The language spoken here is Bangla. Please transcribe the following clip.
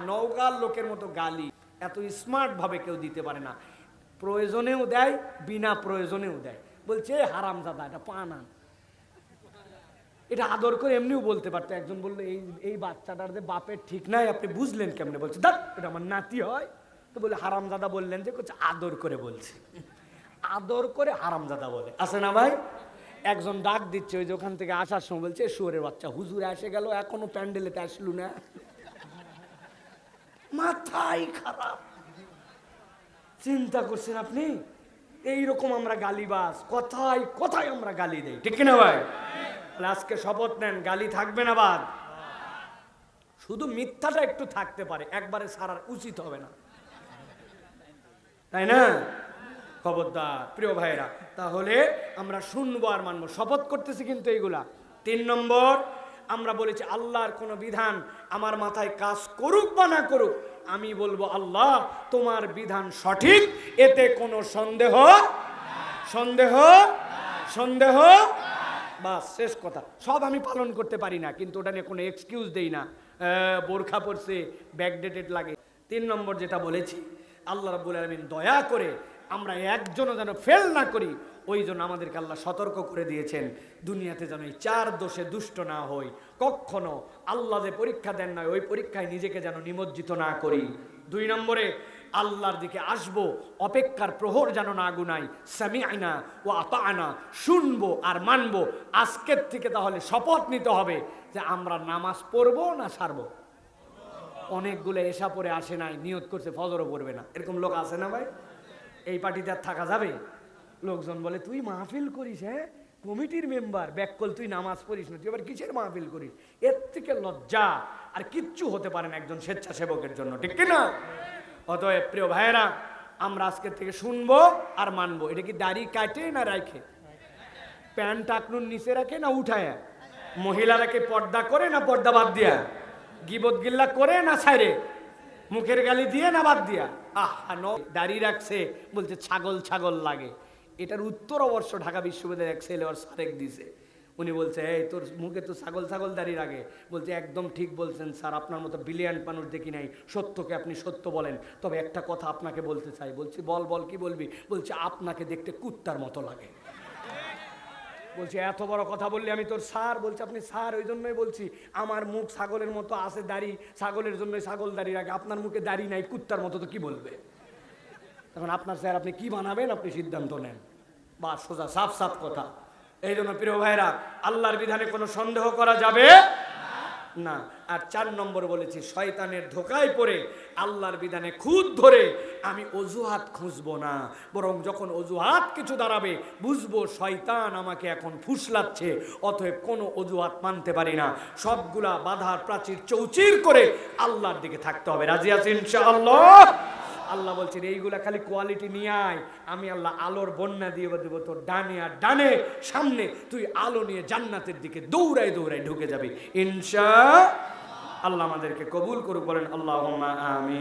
নওগাঁর লোকের মতো গালি এত স্মার্ট ভাবে কেউ দিতে পারে না। প্রয়োজনেও দেয়, বিনা প্রয়োজনেও দেয়। বলছে হারামজাদা, এটা পান আন। এটা আদর করে এমনিও বলতে পারতো। একজন বললো এই বাচ্চাটার যে বাপের ঠিক নাই, আপনি বুঝলেন কেমনে? বলছে দেখ এটা আমার নাতি হয়। তো বলে হারামজাদা বললেন যে আদর করে বলছে। আদর করে হারামজাদা বলে, আছে না ভাই? একজন ডাক দিচ্ছে, ওই যে ওখান থেকে আসার সময় বলছে শুয়োরের বাচ্চা, হুজুরে এসে গেল এখনো প্যান্ডেলেতে আসলু না। মাথাই খারাপ। চিন্তা করছেন আপনি? এইরকম আমরা গালিবাজ, কথায় কথায় আমরা গালি দেই, ঠিক কিনা ভাই? আজকে শপথ নেন, গালি থাকবে না বাদ। শুধু মিথ্যাটা একটু থাকতে পারে, একবারে ছাড়ার উচিত হবে না, তাই না? খবরদার প্রিয় ভাইরা, তাহলে আমরা শুনবো আর মানবো। শপথ করতেছি কিন্তু এইগুলা। 3 নম্বর, আমরা বলেছি আল্লাহর কোনো বিধান আমার মাথায় কাজ করুক বা না করুক, আমি বলবো আল্লাহ তোমার বিধান সঠিক, এতে কোনো সন্দেহ সন্দেহ সন্দেহ বাস, শেষ কথা। সব আমি পালন করতে পারি না, কিন্তু ওটা নিয়ে কোনো এক্সকিউজ দেই না। বোরখা পরছে, ব্যাকডেটেড লাগে। 3 নম্বর যেটা বলেছি, আল্লাহ রাব্বুল আলামিন দয়া করে আমরা একজনও যেন ফেল না করি, ওই জন্য আমাদেরকে আল্লাহ সতর্ক করে দিয়েছেন দুনিয়াতে যেন এই 4 দোষে দুষ্ট না হই, কখনো আল্লাহ যে পরীক্ষা দেন না ওই পরীক্ষায় নিজেকে যেন নিমজ্জিত না করি। 2 নম্বরে, আল্লাহর দিকে আসবো, অপেক্ষার প্রহর যেন না গুনাই। সামিআনা ওয়া আতাআনা, শুনবো আর মানবো। আজকের থেকে তাহলে শপথ নিতে হবে যে আমরা নামাজ পড়বো না ছাড়বো। অনেকগুলো এশা পড়ে আসে নাই, নিয়ত করছে ফজরও পড়বে না, এরকম লোক আছে না ভাই? এই পার্টিতে আর থাকা যাবে? লোকজন বলে তুই মাহফিল করিস, হ্যাঁ কমিটির মেম্বার, ব্যাককল তুই নামাজ পড়িস না, তুই আবার কিসের মাহফিল করিস? এর থেকে লজ্জা আর কিচ্ছু হতে পারে না একজন স্বেচ্ছাসেবকের জন্য, ঠিক কিনা? অতএব প্রিয় ভাইয়েরা, আমরা আজকের থেকে শুনবো আর মানবো। এটা কি দাড়ি কাটে না রাখে? প্যান্ট টাকনুর নিচে রাখে না উঠায়? মহিলারাকে পর্দা করে না পর্দা বাদ দিয়া? গিবত গিল্লা করে না ছাইরে? মুখের গালি দিয়ে না বাদ দিয়া? দাড়ি রাখছে, বলছে ছাগল ছাগল লাগে। এটার উত্তর অবশ্য ঢাকা বিশ্ববিদ্যালয়ের এক ছেলে ওর সারেক দিছে। উনি বলছে এই তোর মুখে তো ছাগল ছাগল দাড়ি লাগে। বলছে একদম ঠিক বলছেন স্যার, আপনার মতো ব্রিলিয়ান্ট মানুষ দেখি নাই, সত্যকে আপনি সত্য বলেন। তবে একটা কথা আপনাকে বলতে চাই। বলছি বল বল, কি বলবি? বলছে আপনাকে দেখতে কুত্তার মতো লাগে। বলছে এত বড় কথা বললি আমি তোর স্যার? বলছে আপনি স্যার ওই জন্যই বলছি, আমার মুখ ছাগলের মতো আছে, দাড়ি ছাগলের জন্য ছাগল দাড়ি রাখে, আপনার মুখে দাড়ি নাই, কুত্তার মতো, তো কি বলবে? তখন আপনার স্যার আপনি কি বানাবেন আপনি সিদ্ধান্ত নেন। বা সোজা সাফ সাফ কথা। এই জন্য প্রিয় ভাইরা, আল্লাহর বিধানে কোনো সন্দেহ করা যাবে না। আর 4 নম্বর বলেছি, শয়তানের ধোকায় পড়ে আল্লাহর বিধানে খুদ ধরে আমি অজুহাত খুঁজবো না, বরং যখন অজুহাত কিছু দাঁড়াবে বুঝবো শয়তান আমাকে এখন ফুসলাচ্ছে, অতএব কোনো অজুহাত মানতে পারি না। সবগুলা বাধার প্রাচীর চৌচির করে আল্লাহর দিকে থাকতে হবে। রাজি আছেন ইনশাআল্লাহ? আল্লাহ বলছেন এইগুলা খালি কোয়ালিটি নিয়ে আয়, আমি আল্লাহ আলোর বন্যা দিয়ে দেবো তোর ডানে আর ডানে সামনে, তুই আলো নিয়ে জান্নাতের দিকে দৌড়াই দৌড়াই ঢুকে যাবি ইনশাআল্লাহ। আল্লাহ আমাদেরকে কবুল করুক, বলেন আল্লাহুম্মা আমিন।